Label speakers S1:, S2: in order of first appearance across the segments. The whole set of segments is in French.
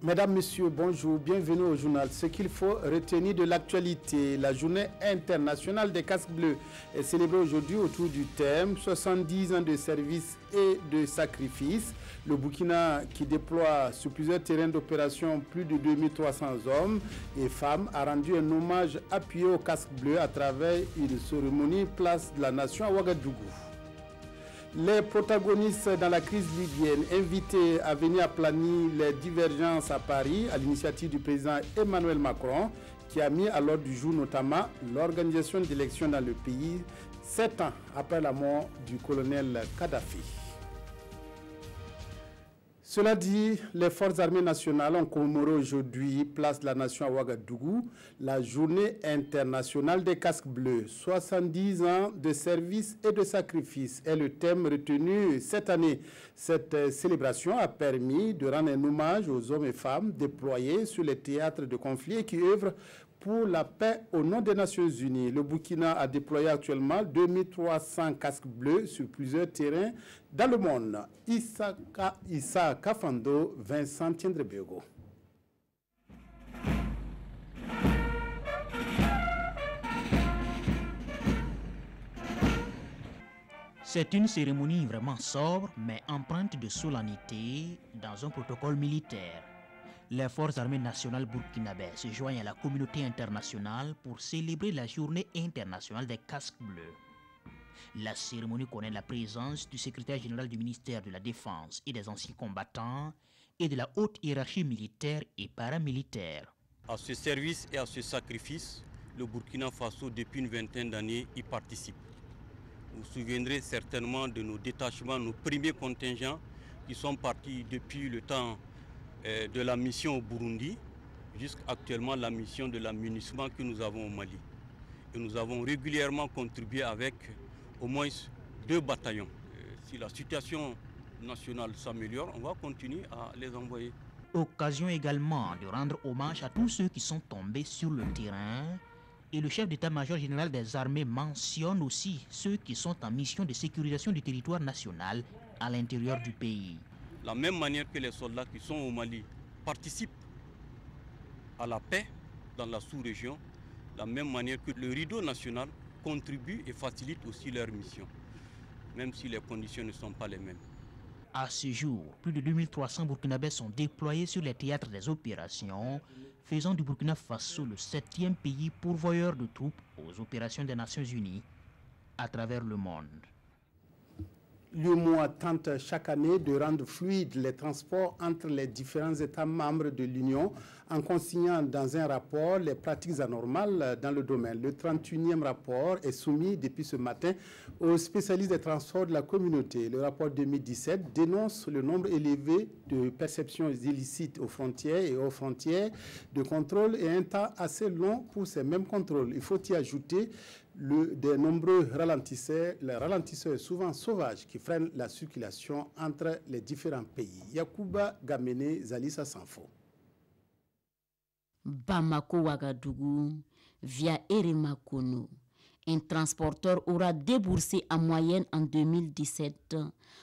S1: Mesdames, Messieurs, bonjour, bienvenue au journal. Ce qu'il faut retenir de l'actualité, la journée internationale des casques bleus est célébrée aujourd'hui autour du thème 70 ans de service et de sacrifice. Le Burkina, qui déploie sur plusieurs terrains d'opération plus de 2300 hommes et femmes, a rendu un hommage appuyé aux casques bleus à travers une cérémonie place de la nation à Ouagadougou. Les protagonistes dans la crise libyenne, invités à venir aplanir les divergences à Paris à l'initiative du président Emmanuel Macron, qui a mis à l'ordre du jour notamment l'organisation d'élections dans le pays 7 ans après la mort du colonel Kadhafi. Cela dit, les forces armées nationales ont commémoré aujourd'hui, place de la nation à Ouagadougou, la journée internationale des casques bleus. 70 ans de service et de sacrifice est le thème retenu cette année. Cette célébration a permis de rendre un hommage aux hommes et femmes déployés sur les théâtres de conflit et qui œuvrent pour la paix au nom des Nations Unies. Le Burkina a déployé actuellement 2300 casques bleus sur plusieurs terrains dans le monde. Issa Kafando, Vincent Tiendrebego.
S2: C'est une cérémonie vraiment sobre, mais empreinte de solennité dans un protocole militaire. Les forces armées nationales burkinabées se joignent à la communauté internationale pour célébrer la journée internationale des casques bleus. La cérémonie connaît la présence du secrétaire général du ministère de la Défense et des anciens combattants et de la haute hiérarchie militaire et paramilitaire.
S3: À ce service et à ce sacrifice, le Burkina Faso, depuis une vingtaine d'années, y participe. Vous vous souviendrez certainement de nos détachements, nos premiers contingents qui sont partis depuis le temps de la mission au Burundi jusqu'actuellement la mission de l'amunissement que nous avons au Mali. Et nous avons régulièrement contribué avec au moins 2 bataillons. Si la situation nationale s'améliore, on va continuer à les envoyer.
S2: Occasion également de rendre hommage à tous ceux qui sont tombés sur le terrain. Et le chef d'état-major général des armées mentionne aussi ceux qui sont en mission de sécurisation du territoire national à l'intérieur du pays.
S3: De la même manière que les soldats qui sont au Mali participent à la paix dans la sous-région, de la même manière que le rideau national contribue et facilite aussi leur mission, même si les conditions ne sont pas les mêmes.
S2: À ce jour, plus de 2300 Burkinabés sont déployés sur les théâtres des opérations, faisant du Burkina Faso le 7e pays pourvoyeur de troupes aux opérations des Nations Unies à travers le monde.
S1: L'UEMOA tente chaque année de rendre fluides les transports entre les différents États membres de l'Union en consignant dans un rapport les pratiques anormales dans le domaine. Le 31e rapport est soumis depuis ce matin aux spécialistes des transports de la communauté. Le rapport 2017 dénonce le nombre élevé de perceptions illicites aux frontières et aux frontières de contrôle et un temps assez long pour ces mêmes contrôles. Il faut y ajouter des nombreux ralentisseurs, les ralentisseurs souvent sauvages qui freinent la circulation entre les différents pays. Yacouba Gamene, Zalissa Sanfo.
S4: Bamako Ouagadougou, via Eremakono, un transporteur aura déboursé en moyenne en 2017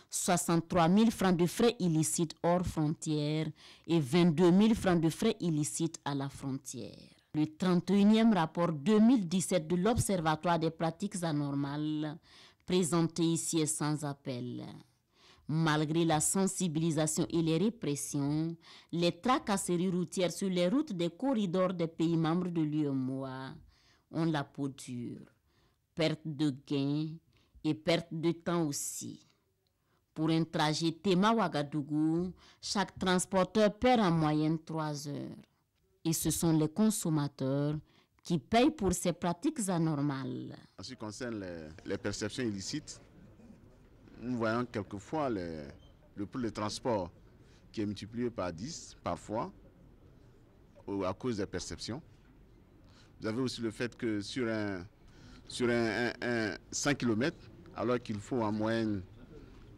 S4: 63 000 francs de frais illicites hors frontières et 22 000 francs de frais illicites à la frontière. Le 31e rapport 2017 de l'Observatoire des pratiques anormales présenté ici est sans appel. Malgré la sensibilisation et les répressions, les tracasseries routières sur les routes des corridors des pays membres de l'UEMOA ont la peau dure. Perte de gains et perte de temps aussi. Pour un trajet Tema-Ouagadougou, chaque transporteur perd en moyenne 3 heures. Et ce sont les consommateurs qui payent pour ces pratiques anormales.
S5: En ce qui concerne les perceptions illicites, nous voyons quelquefois le prix de transport qui est multiplié par 10 parfois à cause des perceptions. Vous avez aussi le fait que sur un 5 km, alors qu'il faut en moyenne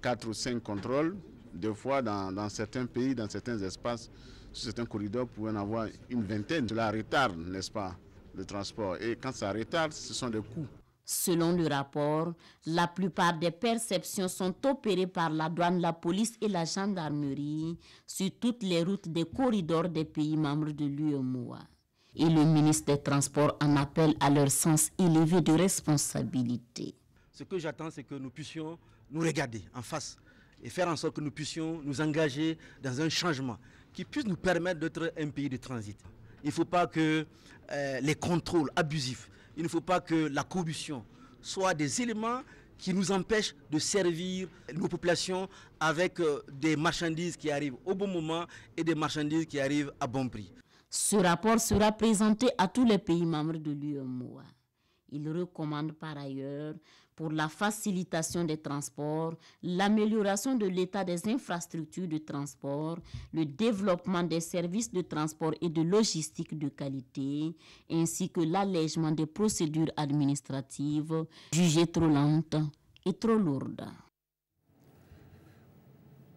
S5: 4 ou 5 contrôles, des fois dans certains pays, dans certains espaces, sur certains corridors, vous pouvez en avoir une vingtaine. Cela retarde, n'est-ce pas, le transport. Et quand ça retarde, ce sont des coûts.
S4: Selon le rapport, la plupart des perceptions sont opérées par la douane, la police et la gendarmerie sur toutes les routes des corridors des pays membres de l'UEMOA. Et le ministre des Transports en appelle à leur sens élevé de responsabilité.
S6: Ce que j'attends, c'est que nous puissions nous regarder en face et faire en sorte que nous puissions nous engager dans un changement qui puisse nous permettre d'être un pays de transit. Il ne faut pas que les contrôles abusifs, il ne faut pas que la corruption soient des éléments qui nous empêchent de servir nos populations avec des marchandises qui arrivent au bon moment et des marchandises qui arrivent à bon prix.
S4: Ce rapport sera présenté à tous les pays membres de l'UEMOA. Il recommande par ailleurs, pour la facilitation des transports, l'amélioration de l'état des infrastructures de transport, le développement des services de transport et de logistique de qualité, ainsi que l'allègement des procédures administratives jugées trop lentes et trop lourdes.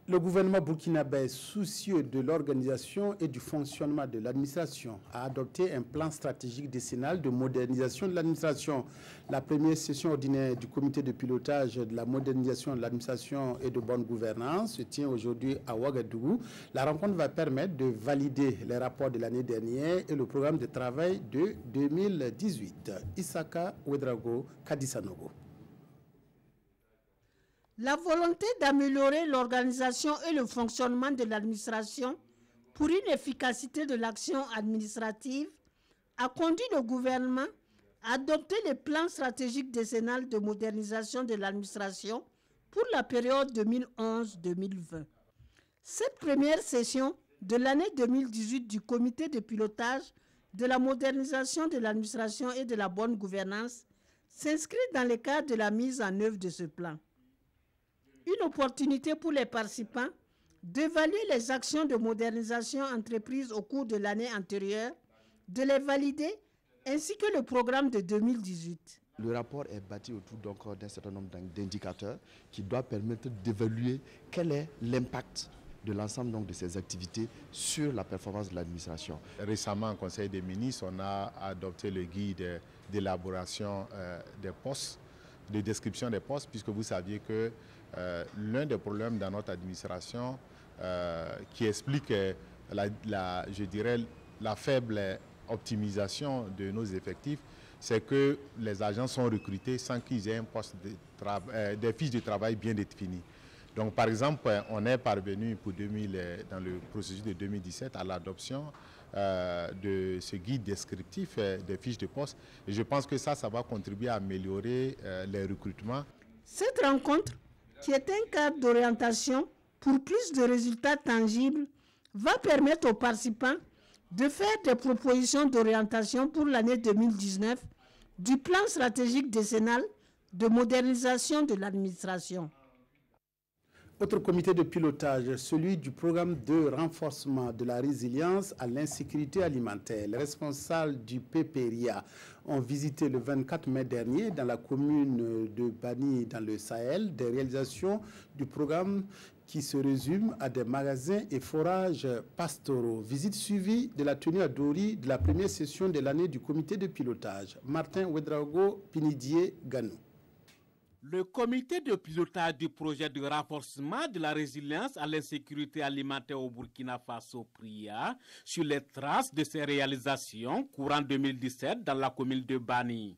S1: Le gouvernement burkinabé, soucieux de l'organisation et du fonctionnement de l'administration, a adopté un plan stratégique décennal de modernisation de l'administration. La première session ordinaire du comité de pilotage de la modernisation de l'administration et de bonne gouvernance se tient aujourd'hui à Ouagadougou. La rencontre va permettre de valider les rapports de l'année dernière et le programme de travail de 2018. Isaka Ouedraogo, Kadisanogo.
S7: La volonté d'améliorer l'organisation et le fonctionnement de l'administration pour une efficacité de l'action administrative a conduit le gouvernement à adopter le plan stratégique décennal de modernisation de l'administration pour la période 2011-2020. Cette première session de l'année 2018 du comité de pilotage de la modernisation de l'administration et de la bonne gouvernance s'inscrit dans le cadre de la mise en œuvre de ce plan. Une opportunité pour les participants d'évaluer les actions de modernisation entreprises au cours de l'année antérieure, de les valider, ainsi que le programme de 2018.
S8: Le rapport est bâti autour d'un certain nombre d'indicateurs qui doivent permettre d'évaluer quel est l'impact de l'ensemble de ces activités sur la performance de l'administration.
S9: Récemment, au Conseil des ministres, on a adopté le guide d'élaboration des postes, de description des postes, puisque vous saviez que l'un des problèmes dans notre administration qui explique je dirais, la faible optimisation de nos effectifs, c'est que les agents sont recrutés sans qu'ils aient un poste des fiches de travail bien définies. Donc, par exemple, on est parvenu dans le processus de 2017 à l'adoption de ce guide descriptif des fiches de poste. Et je pense que ça va contribuer à améliorer les recrutements.
S7: Cette rencontre, qui est un cadre d'orientation pour plus de résultats tangibles, va permettre aux participants de faire des propositions d'orientation pour l'année 2019 du plan stratégique décennal de modernisation de l'administration.
S1: Autre comité de pilotage, celui du programme de renforcement de la résilience à l'insécurité alimentaire. Les responsables du PPRIA ont visité le 24 mai dernier dans la commune de Bani dans le Sahel des réalisations du programme qui se résume à des magasins et forages pastoraux. Visite suivie de la tenue à Dori de la première session de l'année du comité de pilotage. Martin Ouedraogo, Pinidier, Ganou.
S10: Le comité de pilotage du projet de renforcement de la résilience à l'insécurité alimentaire au Burkina Faso PRIA sur les traces de ses réalisations courant 2017 dans la commune de Bani.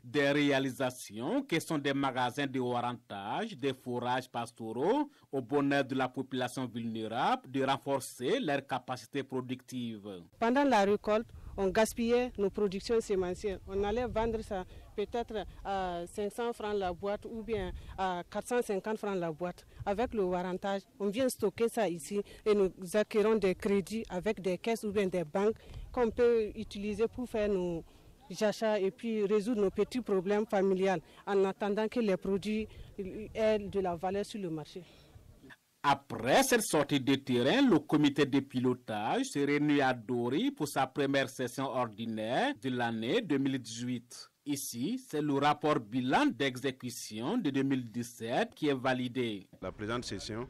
S10: Des réalisations qui sont des magasins de haut rentage, des forages pastoraux au bonheur de la population vulnérable, de renforcer leurs capacités productives.
S11: Pendant la récolte, on gaspillait nos productions sémencières. On allait vendre ça peut-être à 500 francs la boîte ou bien à 450 francs la boîte. Avec le warrantage, on vient stocker ça ici et nous acquérons des crédits avec des caisses ou bien des banques qu'on peut utiliser pour faire nos achats et puis résoudre nos petits problèmes familiaux en attendant que les produits aient de la valeur sur le marché.
S10: Après cette sortie de terrain, le comité de pilotage s'est réuni à Dori pour sa première session ordinaire de l'année 2018. Ici, c'est le rapport bilan d'exécution de 2017 qui est validé.
S12: La présente session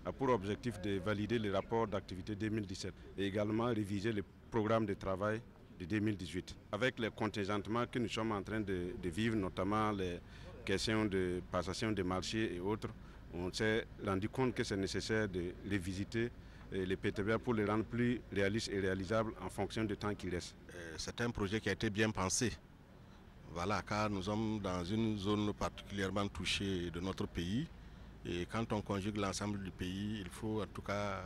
S12: a pour objectif de valider le rapport d'activité 2017 et également réviser le programme de travail de 2018. Avec les contingentements que nous sommes en train de vivre, notamment les questions de passation des marchés et autres, on s'est rendu compte que c'est nécessaire de les visiter, les PTBA, pour les rendre plus réalistes et réalisables en fonction du temps qui reste.
S13: C'est un projet qui a été bien pensé. Voilà, car nous sommes dans une zone particulièrement touchée de notre pays. Et quand on conjugue l'ensemble du pays, il faut en tout cas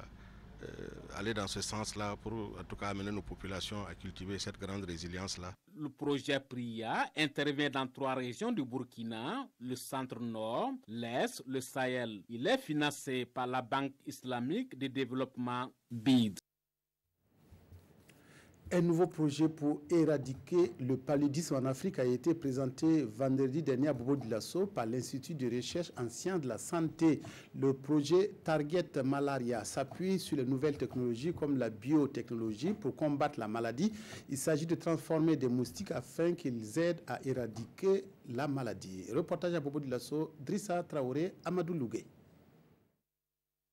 S13: aller dans ce sens-là pour en tout cas amener nos populations à cultiver cette grande résilience-là.
S10: Le projet PRIA intervient dans 3 régions du Burkina, le centre-nord, l'est, le Sahel. Il est financé par la Banque islamique de développement BID.
S1: Un nouveau projet pour éradiquer le paludisme en Afrique a été présenté vendredi dernier à Bobo-Dioulasso par l'Institut de recherche en sciences de la santé. Le projet Target Malaria s'appuie sur les nouvelles technologies comme la biotechnologie pour combattre la maladie. Il s'agit de transformer des moustiques afin qu'ils aident à éradiquer la maladie. Reportage à Bobo-Dioulasso, Drissa Traoré, Amadou Lougué.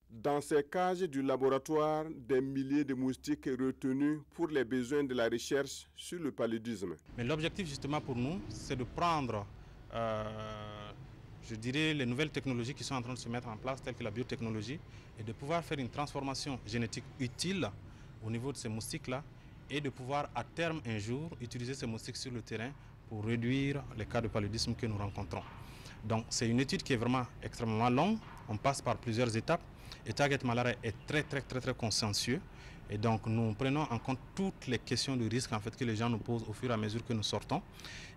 S14: Dans ces cages du laboratoire, des milliers de moustiques retenus pour les besoins de la recherche sur le paludisme.
S15: Mais l'objectif justement pour nous, c'est de prendre, je dirais, les nouvelles technologies qui sont en train de se mettre en place, telles que la biotechnologie, et de pouvoir faire une transformation génétique utile au niveau de ces moustiques-là, et de pouvoir à terme un jour utiliser ces moustiques sur le terrain pour réduire les cas de paludisme que nous rencontrons. Donc c'est une étude qui est vraiment extrêmement longue, on passe par plusieurs étapes. Et Target Malaria est très consciencieux. Et donc nous prenons en compte toutes les questions de risque en fait, que les gens nous posent au fur et à mesure que nous sortons.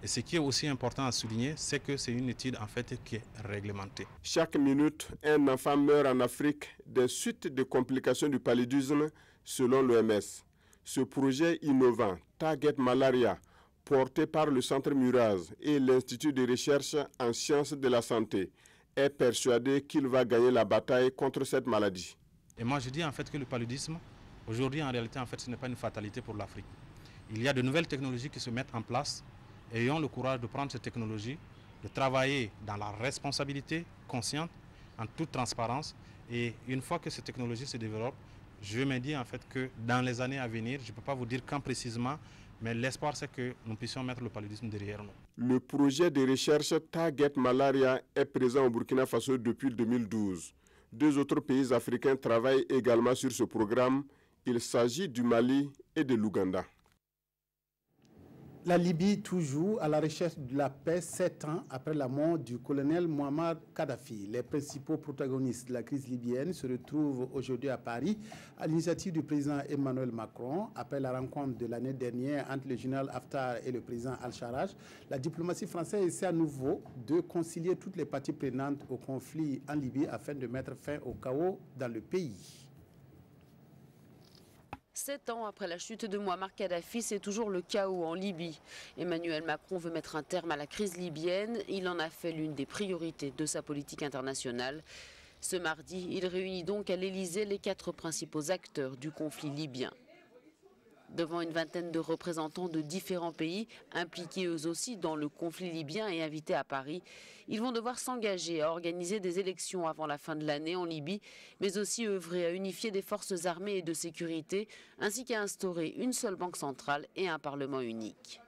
S15: Et ce qui est aussi important à souligner, c'est que c'est une étude en fait, qui est réglementée.
S14: Chaque minute, un enfant meurt en Afrique des suites de complications du paludisme selon l'OMS. Ce projet innovant, Target Malaria, porté par le Centre Muraz et l'Institut de recherche en sciences de la santé, est persuadé qu'il va gagner la bataille contre cette maladie.
S15: Et moi je dis en fait que le paludisme, aujourd'hui en réalité en fait ce n'est pas une fatalité pour l'Afrique. Il y a de nouvelles technologies qui se mettent en place. Ayons le courage de prendre ces technologies, de travailler dans la responsabilité consciente, en toute transparence. Et une fois que ces technologies se développent, je me dis en fait que dans les années à venir, je ne peux pas vous dire quand précisément, mais l'espoir, c'est que nous puissions mettre le paludisme derrière nous.
S14: Le projet de recherche Target Malaria est présent au Burkina Faso depuis 2012. 2 autres pays africains travaillent également sur ce programme. Il s'agit du Mali et de l'Ouganda.
S1: La Libye toujours à la recherche de la paix 7 ans après la mort du colonel Muammar Kadhafi. Les principaux protagonistes de la crise libyenne se retrouvent aujourd'hui à Paris à l'initiative du président Emmanuel Macron. Après la rencontre de l'année dernière entre le général Haftar et le président Al-Sharraj, la diplomatie française essaie à nouveau de concilier toutes les parties prenantes au conflit en Libye afin de mettre fin au chaos dans le pays.
S16: 7 ans après la chute de Muammar Kadhafi, c'est toujours le chaos en Libye. Emmanuel Macron veut mettre un terme à la crise libyenne. Il en a fait l'une des priorités de sa politique internationale. Ce mardi, il réunit donc à l'Élysée les 4 principaux acteurs du conflit libyen. Devant une vingtaine de représentants de différents pays, impliqués eux aussi dans le conflit libyen et invités à Paris, ils vont devoir s'engager à organiser des élections avant la fin de l'année en Libye, mais aussi œuvrer à unifier des forces armées et de sécurité, ainsi qu'à instaurer une seule banque centrale et un parlement unique.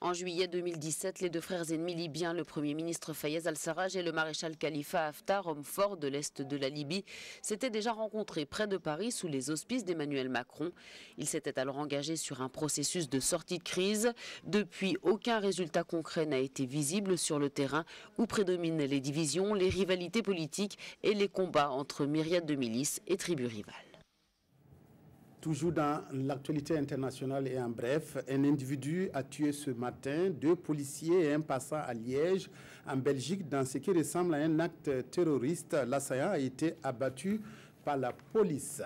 S16: En juillet 2017, les 2 frères ennemis libyens, le Premier ministre Fayez al-Sarraj et le maréchal Khalifa Haftar, homme fort de l'Est de la Libye, s'étaient déjà rencontrés près de Paris sous les auspices d'Emmanuel Macron. Ils s'étaient alors engagés sur un processus de sortie de crise. Depuis, aucun résultat concret n'a été visible sur le terrain où prédominent les divisions, les rivalités politiques et les combats entre myriades de milices et tribus rivales.
S1: Toujours dans l'actualité internationale et en bref, un individu a tué ce matin 2 policiers et un passant à Liège, en Belgique, dans ce qui ressemble à un acte terroriste. L'assaillant a été abattu par la police.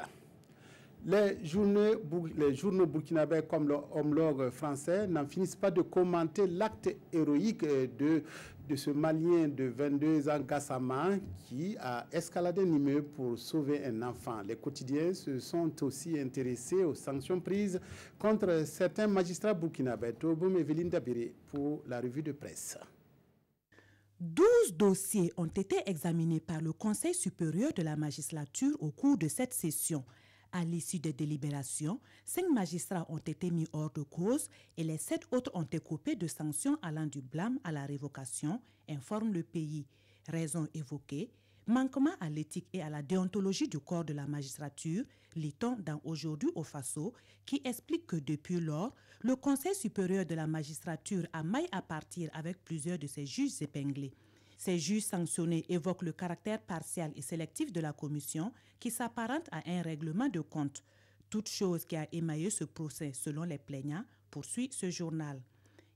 S1: Les journaux burkinabés comme le homologue français n'en finissent pas de commenter l'acte héroïque de ce Malien de 22 ans, Gassama, qui a escaladé un immeuble pour sauver un enfant. Les quotidiens se sont aussi intéressés aux sanctions prises contre certains magistrats burkinabés. Toboum Evelyne Dabiré pour la revue de presse.
S17: 12 dossiers ont été examinés par le Conseil supérieur de la magistrature au cours de cette session. À l'issue des délibérations, 5 magistrats ont été mis hors de cause et les 7 autres ont été coupés de sanctions allant du blâme à la révocation, informe le pays. Raison évoquée, manquement à l'éthique et à la déontologie du corps de la magistrature, lit-on dans Aujourd'hui au Faso, qui explique que depuis lors, le Conseil supérieur de la magistrature a maille à partir avec plusieurs de ses juges épinglés. Ces juges sanctionnés évoquent le caractère partial et sélectif de la commission qui s'apparente à un règlement de compte. Toute chose qui a émaillé ce procès selon les plaignants, poursuit ce journal.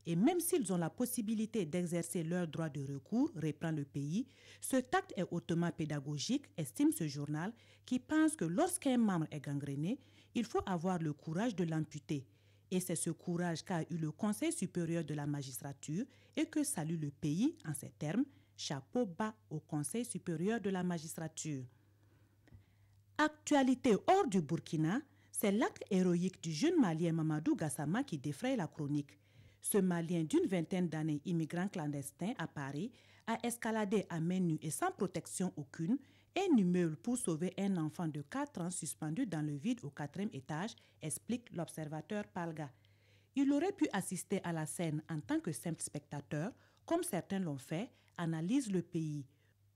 S17: Et même s'ils ont la possibilité d'exercer leur droit de recours, reprend le pays, ce tact est hautement pédagogique, estime ce journal, qui pense que lorsqu'un membre est gangréné, il faut avoir le courage de l'amputer. Et c'est ce courage qu'a eu le Conseil supérieur de la magistrature et que salue le pays en ces termes, chapeau bas au Conseil supérieur de la magistrature. Actualité hors du Burkina, c'est l'acte héroïque du jeune Malien Mamadou Gassama qui défraye la chronique. Ce Malien d'une vingtaine d'années, immigrant clandestin à Paris, a escaladé à main nue et sans protection aucune un immeuble pour sauver un enfant de 4 ans suspendu dans le vide au 4e étage, explique l'observateur Palga. Il aurait pu assister à la scène en tant que simple spectateur, comme certains l'ont fait, analyse le pays.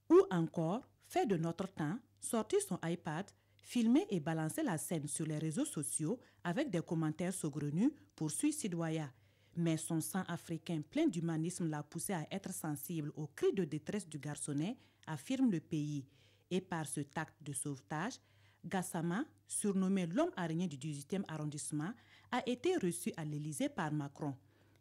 S17: Ou encore, fait de notre temps, sortir son iPad, filmer et balancer la scène sur les réseaux sociaux avec des commentaires saugrenus, poursuit Sidoya. Mais son sang africain plein d'humanisme l'a poussé à être sensible aux cris de détresse du garçonnet, affirme le pays. Et par ce tact de sauvetage, Gassama, surnommé l'homme araignée du 18e arrondissement, a été reçu à l'Élysée par Macron.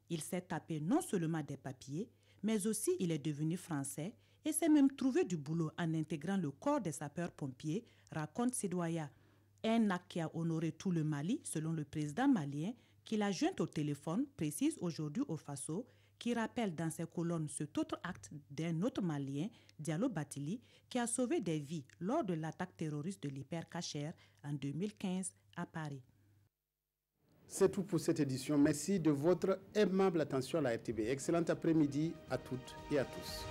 S17: Il s'est tapé non seulement des papiers, mais aussi il est devenu français et s'est même trouvé du boulot en intégrant le corps des sapeurs-pompiers, raconte Sidoya. Un acte qui a honoré tout le Mali, selon le président malien, qui l'a joint au téléphone, précise Aujourd'hui au Faso, qui rappelle dans ses colonnes cet autre acte d'un autre Malien, Diallo Batili, qui a sauvé des vies lors de l'attaque terroriste de l'Hyper-Cacher en 2015 à Paris.
S1: C'est tout pour cette édition. Merci de votre aimable attention à la RTB. Excellent après-midi à toutes et à tous.